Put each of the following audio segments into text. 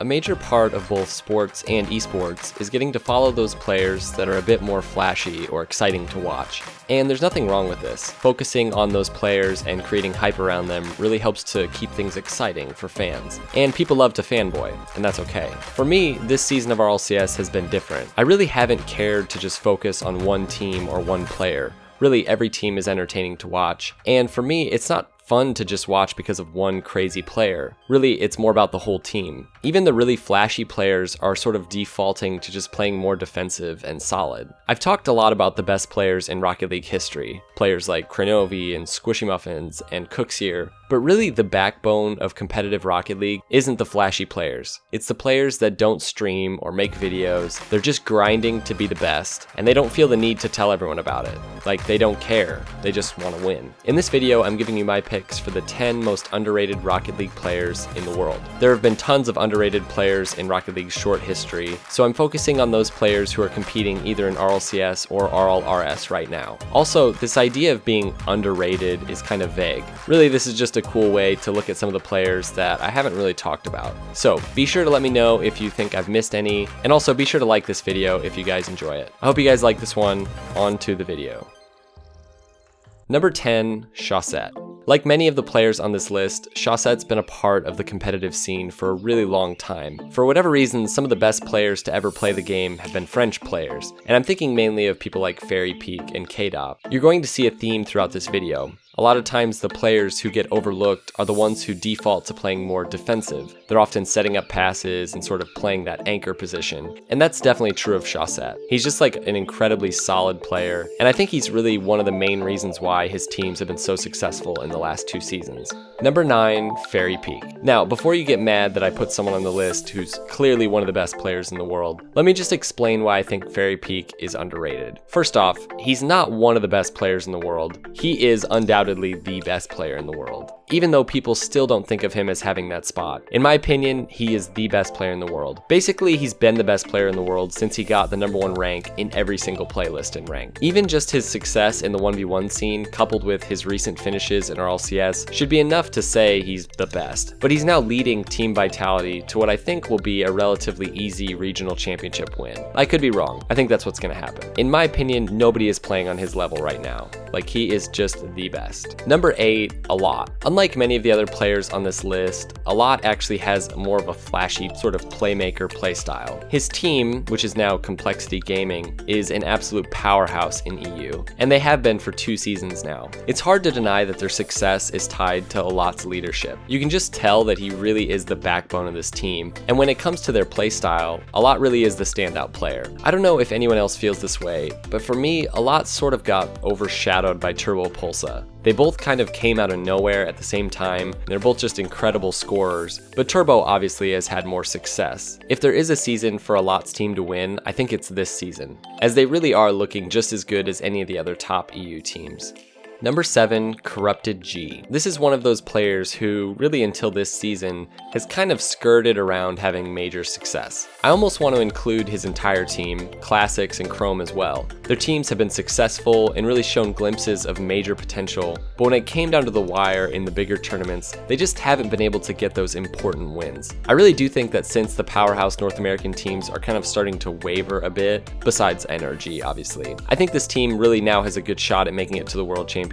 major part of both sports and esports is getting to follow those players that are a bit more flashy or exciting to watch. And there's nothing wrong with this. Focusing on those players and creating hype around them really helps to keep things exciting for fans. And people love to fanboy, and that's okay. For me, this season of RLCS has been different. I really haven't cared to just focus on one team or one player. Really, every team is entertaining to watch. And for me, it's not fun to just watch because of one crazy player. Really, it's more about the whole team. Even the really flashy players are sort of defaulting to just playing more defensive and solid. I've talked a lot about the best players in Rocket League history, players like Krenovi and Squishy Muffins and Cooksier, but really the backbone of competitive Rocket League isn't the flashy players. It's the players that don't stream or make videos. They're just grinding to be the best, and they don't feel the need to tell everyone about it. Like, they don't care, they just want to win. In this video, I'm giving you my picks for the 10 most underrated Rocket League players in the world. There have been tons of underrated players in Rocket League's short history, so I'm focusing on those players who are competing either in RLCS or RLRS right now. Also, this idea of being underrated is kind of vague. Really, this is just a cool way to look at some of the players that I haven't really talked about. So be sure to let me know if you think I've missed any, and also be sure to like this video if you guys enjoy it. I hope you guys like this one. On to the video. Number 10, ShahSett. Like many of the players on this list, ShahSett's been a part of the competitive scene for a really long time. For whatever reason, some of the best players to ever play the game have been French players, and I'm thinking mainly of people like FairyPeak and KDOP. You're going to see a theme throughout this video. A lot of times the players who get overlooked are the ones who default to playing more defensive. They're often setting up passes and sort of playing that anchor position. And that's definitely true of ShahSett. He's just like an incredibly solid player, and I think he's really one of the main reasons why his teams have been so successful in the last 2 seasons. Number 9, FairyPeak. Now, before you get mad that I put someone on the list who's clearly one of the best players in the world, let me just explain why I think FairyPeak is underrated. First off, he's not one of the best players in the world. He is undoubtedly the best player in the world, even though people still don't think of him as having that spot. In my opinion, he is the best player in the world. Basically, he's been the best player in the world since he got the #1 rank in every single playlist in rank. Even just his success in the 1v1 scene, coupled with his recent finishes in RLCS, should be enough to say he's the best. But he's now leading Team Vitality to what I think will be a relatively easy regional championship win. I could be wrong. I think that's what's gonna happen. In my opinion, nobody is playing on his level right now. Like, he is just the best. Number 8, Alot. Unlike many of the other players on this list, Alot actually has more of a flashy sort of playmaker playstyle. His team, which is now Complexity Gaming, is an absolute powerhouse in EU, and they have been for 2 seasons now. It's hard to deny that their success is tied to Alot's leadership. You can just tell that he really is the backbone of this team, and when it comes to their playstyle, Alot really is the standout player. I don't know if anyone else feels this way, but for me, Alot sort of got overshadowed by Turbopolsa. They both kind of came out of nowhere at the same time, and they're both just incredible scorers, but Turbo obviously has had more success. If there is a season for Alot's team to win, I think it's this season, as they really are looking just as good as any of the other top EU teams. Number 7, Corrupted G. This is one of those players who, really until this season, has kind of skirted around having major success. I almost want to include his entire team, Classics and Chrome as well. Their teams have been successful and really shown glimpses of major potential, but when it came down to the wire in the bigger tournaments, they just haven't been able to get those important wins. I really do think that since the powerhouse North American teams are kind of starting to waver a bit, besides NRG obviously, I think this team really now has a good shot at making it to the World Championship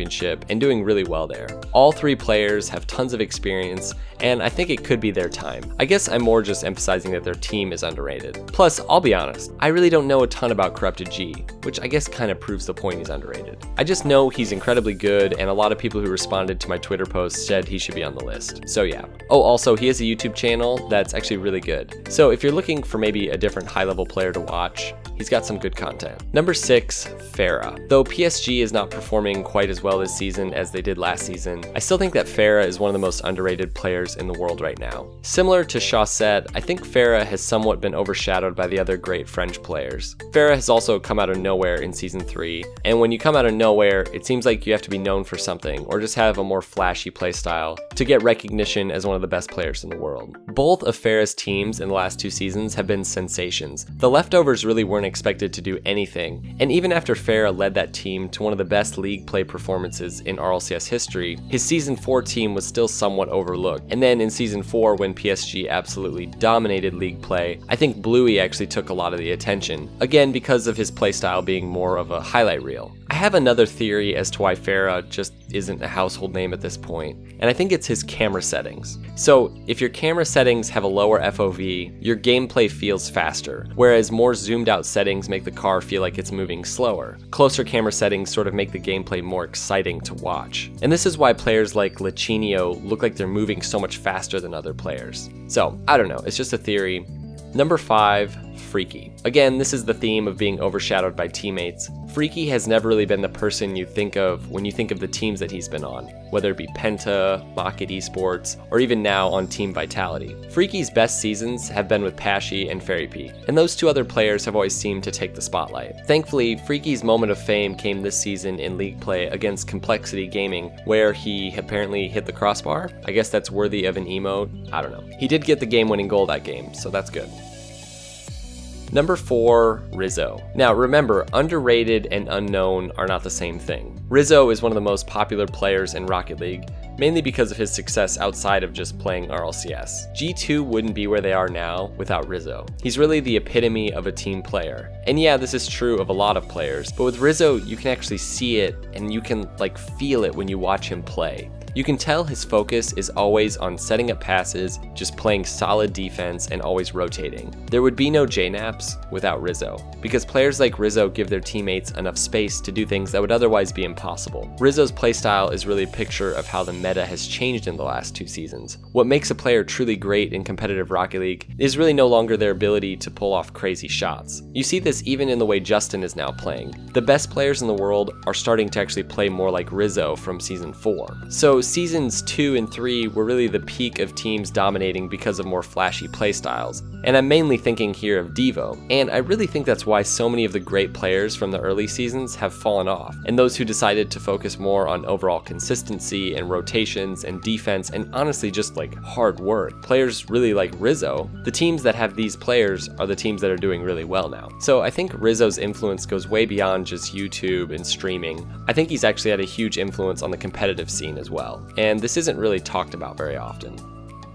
and doing really well there. All 3 players have tons of experience, and I think it could be their time. I guess I'm more just emphasizing that their team is underrated. Plus, I'll be honest, I really don't know a ton about Corrupted G, which I guess kind of proves the point he's underrated. I just know he's incredibly good, and a lot of people who responded to my Twitter post said he should be on the list. So yeah. Oh, also, he has a YouTube channel that's actually really good. So if you're looking for maybe a different high-level player to watch, he's got some good content. Number 6, Fara. Though PSG is not performing quite as well this season as they did last season, I still think that Fara is one of the most underrated players in the world right now. Similar to ShahSett, I think Fara has somewhat been overshadowed by the other great French players. Fara has also come out of nowhere in Season 3, and when you come out of nowhere, it seems like you have to be known for something, or just have a more flashy playstyle to get recognition as one of the best players in the world. Both of Fara's teams in the last 2 seasons have been sensations. The Leftovers really weren't weren't expected to do anything, and even after Fara led that team to one of the best league play performances in RLCS history, his Season 4 team was still somewhat overlooked. And then in Season 4, when PSG absolutely dominated league play, I think Bluey actually took a lot of the attention, again because of his playstyle being more of a highlight reel. I have another theory as to why Fara just isn't a household name at this point, and I think it's his camera settings. So if your camera settings have a lower FOV, your gameplay feels faster, whereas more zoomed out settings make the car feel like it's moving slower. Closer camera settings sort of make the gameplay more exciting to watch. And this is why players like Lichinio look like they're moving so much faster than other players. So, I don't know, it's just a theory. Number 5, Freaky. Again, this is the theme of being overshadowed by teammates. Freaky has never really been the person you think of when you think of the teams that he's been on, whether it be Penta, Rocket Esports, or even now on Team Vitality. Freaky's best seasons have been with Pashy and FairyP, and those two other players have always seemed to take the spotlight. Thankfully, Freaky's moment of fame came this season in league play against Complexity Gaming, where he apparently hit the crossbar. I guess that's worthy of an emote, I don't know. He did get the game-winning goal that game, so that's good. Number 4, Rizzo. Now remember, underrated and unknown are not the same thing. Rizzo is one of the most popular players in Rocket League, mainly because of his success outside of just playing RLCS. G2 wouldn't be where they are now without Rizzo. He's really the epitome of a team player. And yeah, this is true of a lot of players, but with Rizzo, you can actually see it and you can feel it when you watch him play. You can tell his focus is always on setting up passes, just playing solid defense, and always rotating. There would be no JNAPs without Rizzo, because players like Rizzo give their teammates enough space to do things that would otherwise be impossible. Rizzo's playstyle is really a picture of how the meta has changed in the last 2 seasons. What makes a player truly great in competitive Rocket League is really no longer their ability to pull off crazy shots. You see this even in the way Justin is now playing. The best players in the world are starting to actually play more like Rizzo from Season 4. So Seasons 2 and 3 were really the peak of teams dominating because of more flashy playstyles, and I'm mainly thinking here of Devo, and I really think that's why so many of the great players from the early seasons have fallen off, and those who decided to focus more on overall consistency and rotations and defense and honestly just hard work. Players really like Rizzo, the teams that have these players are the teams that are doing really well now. So I think Rizzo's influence goes way beyond just YouTube and streaming. I think he's actually had a huge influence on the competitive scene as well, and this isn't really talked about very often.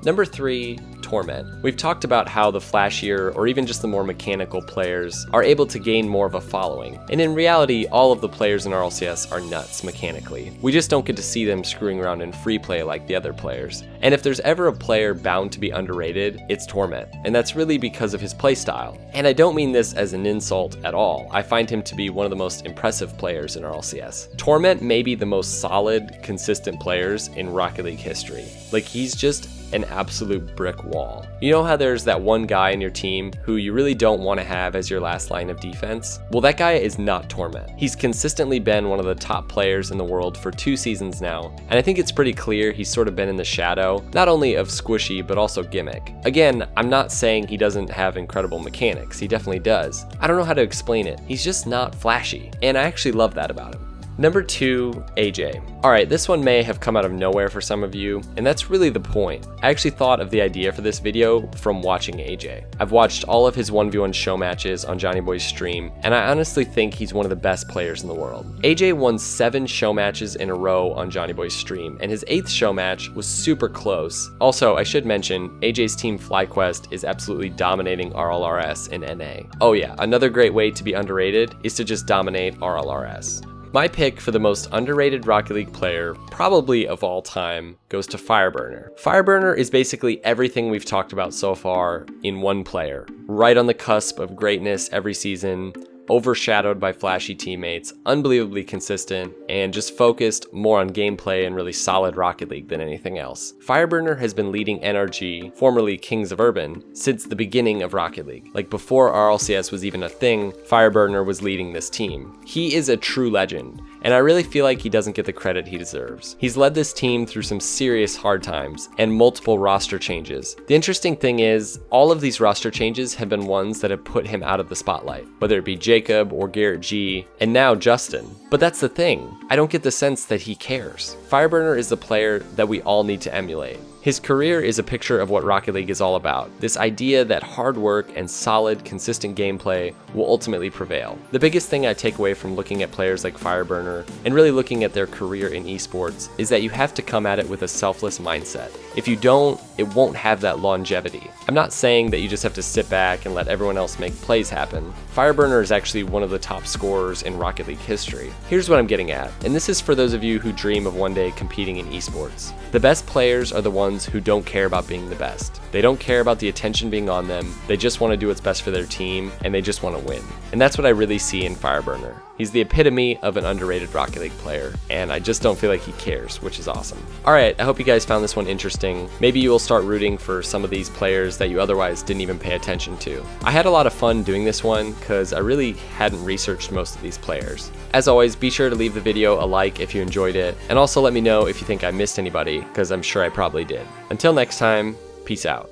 Number 3, Torment. We've talked about how the flashier or even just the more mechanical players are able to gain more of a following, and in reality all of the players in RLCS are nuts mechanically. We just don't get to see them screwing around in free play like the other players. And if there's ever a player bound to be underrated, it's Torment, and that's really because of his playstyle. And I don't mean this as an insult at all. I find him to be one of the most impressive players in RLCS. Torment may be the most solid, consistent players in Rocket League history. He's just an absolute brick wall. You know how there's that one guy in your team who you really don't want to have as your last line of defense? Well, that guy is not Torment. He's consistently been one of the top players in the world for 2 seasons now, and I think it's pretty clear he's sort of been in the shadow, not only of Squishy, but also Gimmick. Again, I'm not saying he doesn't have incredible mechanics, he definitely does. I don't know how to explain it. He's just not flashy, and I actually love that about him. Number 2, AJ. Alright, this one may have come out of nowhere for some of you, and that's really the point. I actually thought of the idea for this video from watching AJ. I've watched all of his 1v1 show matches on Johnny Boy's stream, and I honestly think he's one of the best players in the world. AJ won 7 show matches in a row on Johnny Boy's stream, and his 8th show match was super close. Also, I should mention, AJ's team FlyQuest is absolutely dominating RLRS in NA. Oh yeah, another great way to be underrated is to just dominate RLRS. My pick for the most underrated Rocket League player, probably of all time, goes to Fireburner. Fireburner is basically everything we've talked about so far in one player. Right on the cusp of greatness every season, overshadowed by flashy teammates, unbelievably consistent, and just focused more on gameplay and really solid Rocket League than anything else. Fireburner has been leading NRG, formerly Kings of Urban, since the beginning of Rocket League. Before RLCS was even a thing, Fireburner was leading this team. He is a true legend, and I really feel like he doesn't get the credit he deserves. He's led this team through some serious hard times and multiple roster changes. The interesting thing is, all of these roster changes have been ones that have put him out of the spotlight, whether it be Jacob or Garrett G, and now Justin. But that's the thing, I don't get the sense that he cares. Fireburner is the player that we all need to emulate. His career is a picture of what Rocket League is all about, this idea that hard work and solid, consistent gameplay will ultimately prevail. The biggest thing I take away from looking at players like Fireburner, and really looking at their career in esports, is that you have to come at it with a selfless mindset. If you don't, it won't have that longevity. I'm not saying that you just have to sit back and let everyone else make plays happen. Fireburner is actually one of the top scorers in Rocket League history. Here's what I'm getting at, and this is for those of you who dream of one day competing in esports. The best players are the ones who don't care about being the best. They don't care about the attention being on them, they just want to do what's best for their team, and they just want to win. And that's what I really see in Fireburner. He's the epitome of an underrated Rocket League player, and I just don't feel like he cares, which is awesome. Alright, I hope you guys found this one interesting. Maybe you will start rooting for some of these players that you otherwise didn't even pay attention to. I had a lot of fun doing this one, because I really hadn't researched most of these players. As always, be sure to leave the video a like if you enjoyed it, and also let me know if you think I missed anybody, because I'm sure I probably did. Until next time, peace out.